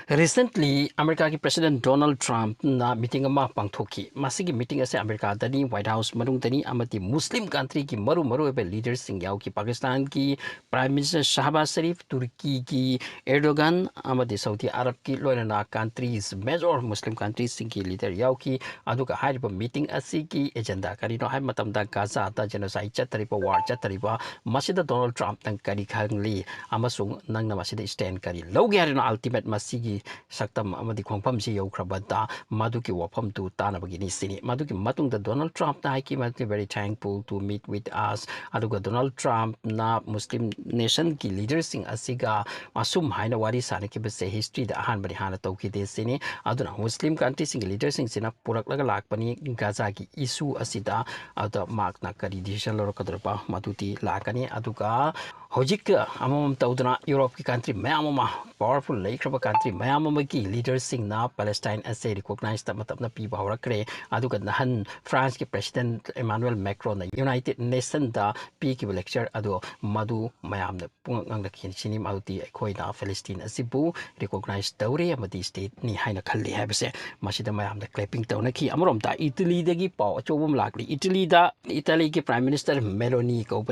Recently, America ki President Donald Trump na meeting ama pangthoki. Masigi meeting ase America dani White House marung dani amati Muslim country ki maru ebe leaders sing yaw ki Pakistan ki Prime Minister Shahbaz Sharif, Turkey ki Erdogan, amati Saudi Arab ki loina countries major Muslim countries sing ki leader yaw ki aduka hariba meeting ase ki agenda kari no hai matamda Gaza ta genocide chatariba war chatariba masida Donald Trump nang kari khangli amasung nang na masida stand kari logi harino ultimate masigi saktam amadi khongpham si yaukrabada maduki wafam tu tanabagini sini maduki matungda Donald Trump na ki very thankful to meet with us aduga Donald Trump na Muslim nation ki leaders sing asiga masum haina wari sana ki base history da ahan bari hana tawki de sini aduna Muslim countries sing leaders sing sina puraklaga lakpani Gaza ki issue asida ada mark na kari decision lor kadrba maduti lakani aduga hojik amam tawduna Europe ki country mayamama powerful laikraba country mayamama ki leaders sing na Palestine as a recognized matapna pi bawrakre aduga nahan France ki president Emmanuel Macron na United Nations da pi ki lecture adu madu mayam na pungang na kinchini maduti khoi na Palestine asibu recognize tawre amadi state ni haina khalli habse masida mayam na clapping tawna ki amrom ta Italy dagi paw chobum lakli Italy ki prime minister Meloni ko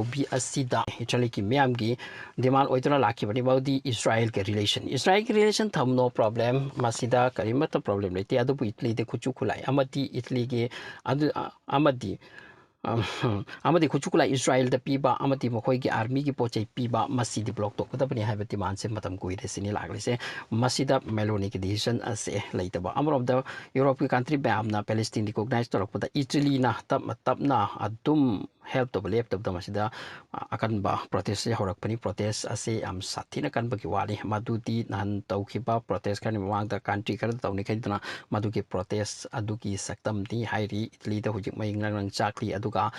bi asida Italy ki miyam ki demand oitona laki bani baudi Israel ke relation tham no problem masida karimata problem leti adu Italy de kuchu kulai Italy ke adu amadi amadi kuchukula Israel da piba amadi mokhoi ki army ki pochai piba masidi block to kadabani haiba demand se matam kuire sini lagli se masida Meloni ki decision ase leitaba amrom da Europe ki country ba amna Palestine recognize to lokpada Italy na tap na adum help to believe to da masida akan ba protest se horak pani protest ase am sathina kan ba ki wali maduti nan tawkhiba protest kan wang da country kan tawni kaidana maduki protest aduki saktam ti hairi Italy da hujik mai ngang chakli aduga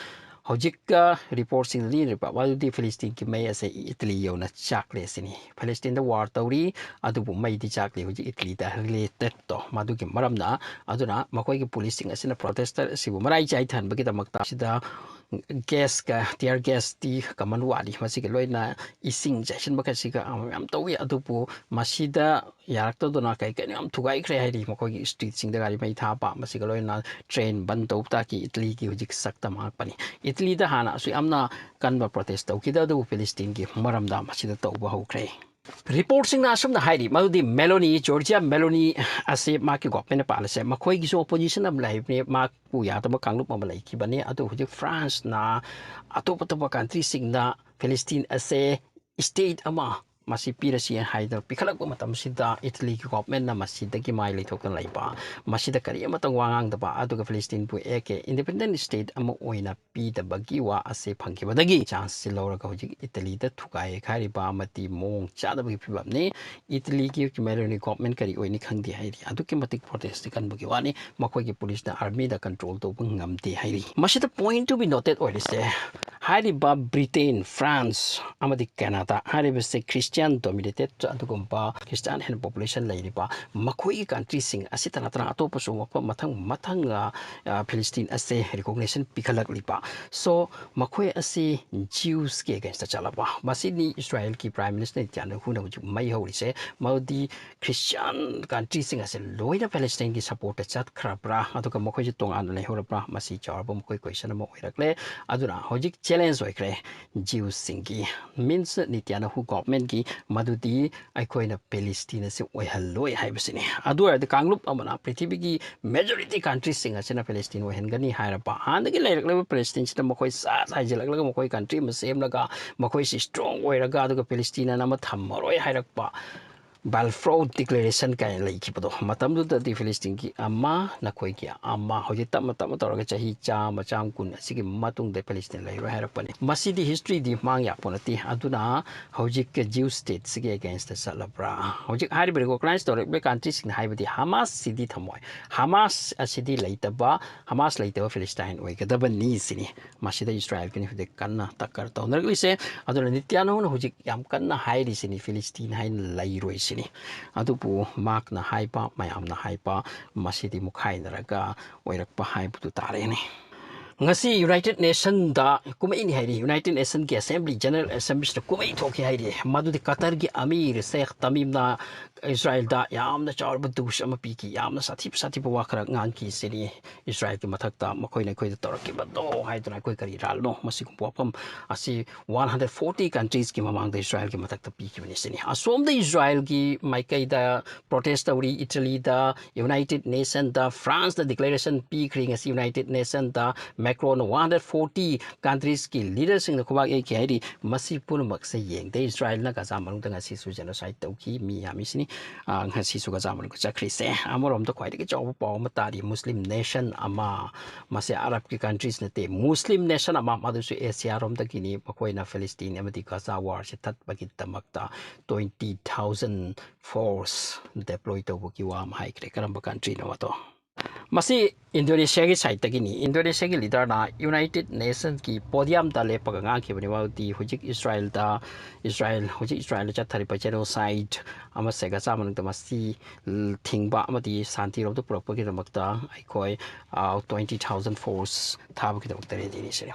hojik report sing li ripa waldi Palestine ki mai ase Italy yona chakle sini Palestine da war tawri adubu mai di chakle hojik Italy da related to maduki maramna aduna makoi ki policing asina protester sibu marai chai than bagi da makta sida gas ka tear gas ti kaman wali masigi loina ising jason bakasiga am tawi adupu masida yarakto dona kai kai am thugai khre hairi makoi street sing da gari mai tha pa masiga loina train ban to ta ki Italy ki hujik sakta ma pani Italy da hana su amna kanba protest to ki da du Palestine ki maramda masida to ba hokre reporting na asum na hairi maludi Meloni Georgia Meloni ase ma ki government palace makoi gi opposition am lai ne ma ku ya to kanglup ma lai ki bani atu hujik France na atop country sing na Palestine ase state ama masi pirasi haidar pikhalak ba matam sida Italy ki government na masida ki mai leithok tan laiba masida kari ama tang wangang da ba aduga Palestine pu eke independent state ama oina pi da bagi wa ase phangki badagi chance silora ka hojik Italy da thukai khari ba mati mong cha da bagi phibam ne Italy ki Meloni government kari oini khangdi hairi aduki matik protest kan bagi wani makoi ki police da army da control to ngamti hairi masida point to be noted oilise hariba Britain France amadi Canada hariba se Christian dominated adugumba Christian hen population lairiba makoi country sing asitana tana atopa so mathang Palestine ase recognition pikhalak lipa so makoi ase Jews ke against chalaba masini Israel ki prime minister tiana huna ju mai horise maudi Christian country sing ase loina Palestine ki support chat khrabra aduga makoi ju tong an lai horabra masi charba makoi question mo irakle aduna hojik challenge oikre Jews singi means nitiana hu government ki madudi aikoina Palestine se oihalloi haibasini adu the kanglup amana prithvi ki majority countries singa sena Palestine oihangani hairapa handagi lairakle Palestine sita makoi sa haijalakla makoi country ma same laga makoi si strong oiraga adu Palestine na ma thammaroi hairakpa Balfour Declaration kai lai ki pado matam du di Palestine ki amma nakoi ki amma hoji tam toraga chahi cham kun asigi matung de Palestine lai ro harapani masidi history di mang ya ponati aduna hoji ke Jew state sige against the salabra hoji hari bre recognize to be country sing haibadi Hamas sidi thamoi Hamas asidi laitaba Hamas laitaba Palestine oi kadaba ni sini masida Israel kini hude kanna takar to nargli se aduna nityano hoji yam kanna hairi sini Palestine hain lai roi sini adupu mark na haipa mayam na haipa masidi mukhai naraga oirakpa haibu tu tare ni ngasi United Nation da kumai ni hairi United Nation ki Assembly General Assembly da kumai thoki hairi madu di Qatar gi Amir Sheikh Tamim na Israel da yamna chawr budush ama pi ki yamna sati wa khara ngan ki sini Israel ki mathak da makoi na koi da tor ki bado hai duna koi kari ral no masi ku popam asi 140 countries ki mamang da Israel ki mathak da pi ki ni sini asom da Israel ki maikai da protest uri Italy da United Nation da France da declaration pi khring asi United Nation da Macron 140 countries ki leaders in the Kubak ki hairi masi punumak se yeng de Israel na gaza manung tanga si su genocide tau ki mi amisini si su gaza manung chakri se amorom to khwai de chaw paw matari Muslim nation ama mase Arab ki countries na te Muslim nation ama madu su Asia rom ta kini pakoi na Palestine amati gaza war se that bagi tamakta 20,000 force deploy to ki wa mai kre karamba country no to masi Indonesia ki side tagini Indonesia ki leader na United Nations ki podium da le paganga ki bani wauti hujik Israel hujik Israel cha thari pa genocide ama sega saman da masi thingba amati santi ro to proper ki damakta aikoi 20,000 force thab ki damakta re dini se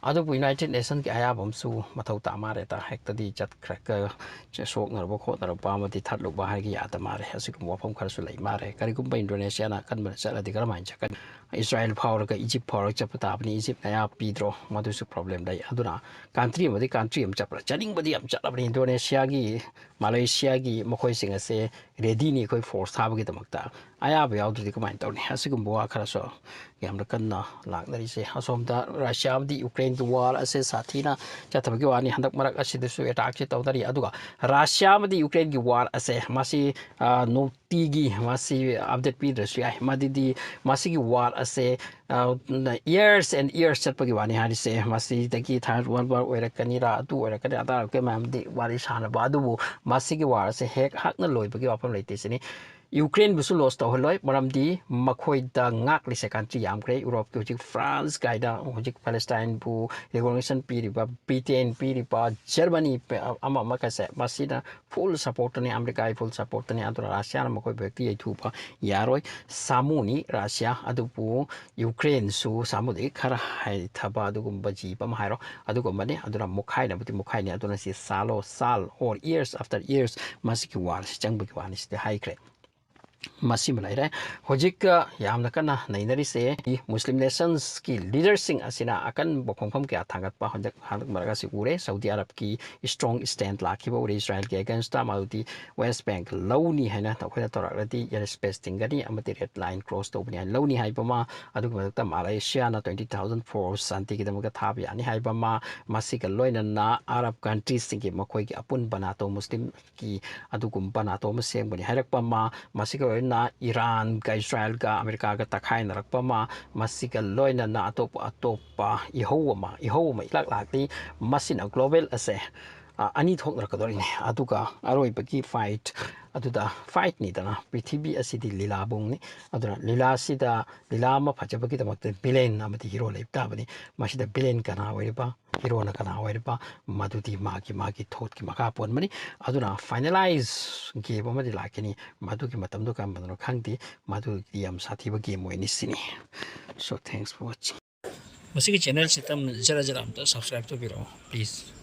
adubu United Nations ki ayabam su mathau ta mare ta hekta di chat cracker che sok ngar bo kho tar pa ma di that luk ba har gi ya ta mare asikum wafam khar su lai mare kari kum ba Indonesia na kan ban sala di kar man chakan Israel power ka Egypt power chap ta apni Egypt na ya pidro madu su problem dai aduna country ma di country am chapra chaning ba di am chat apni Indonesia gi Malaysia gi mokoi singa se ready ni koi force thab gi tamakta aya ba yaw di kamain tawni asikum bo khara so yam da kan na lak nari se asom da Russia di Ukraine the war ase sathina chathabagi wani handak marak asidisu attack che tawdari aduga Russia madi Ukraine gi war ase masi noti gi masi update pi Russia madi di masi gi war ase years and years chatpagi wani hari se masi dagi third world war oirakani ra adu oirakani ada ke mam di wari sana ba adu masi gi war ase hek hakna loibagi wapam leite sini Ukraine busu lost to holoi maramdi makhoi da ngak li se country yam kre Europe ki hujik France gaida hujik Palestine bu recognition piriba Britain piriba Germany ama makase masina full support ni America full support ni adura Russia na makhoi bekti ai thupa yaroi samuni Russia adupu Ukraine su samudi khara hai thaba adugum baji pam hairo adugum bani adura mukhai na buti mukhai ni aduna si sal or years after years masiki war changbu ki wani si hai kre Masim laire hojik yamna kana nainari se Muslim nations ki leadersing asina akan bokhomkhom ke athangat pa honjak hanak maraga si ure Saudi Arab ki strong stand lakhi bo Israel ke against amauti West Bank lowni haina takhona torakati yar space tingani amati red line cross to bni lowni haibama adugma ta Malaysia na 20,000 force santi ki damuga thab yani haibama masika loina na Arab countries singi makoi ki apun banato Muslim ki adugum banato maseng bani hairakpa ma masika na Iran ka Israel ka Amerika ka takhay na rakpama masika loina na atopa ihawama ilak lakti masina global ase ani thok rakadori ne aduga aroi bagi fight aduda fight ni dana prithibi asidi lila bung ni aduna lila sida lila ma phajabagi damakte villain amati hero leipta bani masida villain kana waiba hero na kana waiba madudi magi thot ki maka pon mani aduna finalize game amadi lakini madugi matamdo kam banano khangdi madu yam sathi ba game wai ni sini so thanks for watching masigi channel sitam jara am ta subscribe to biro please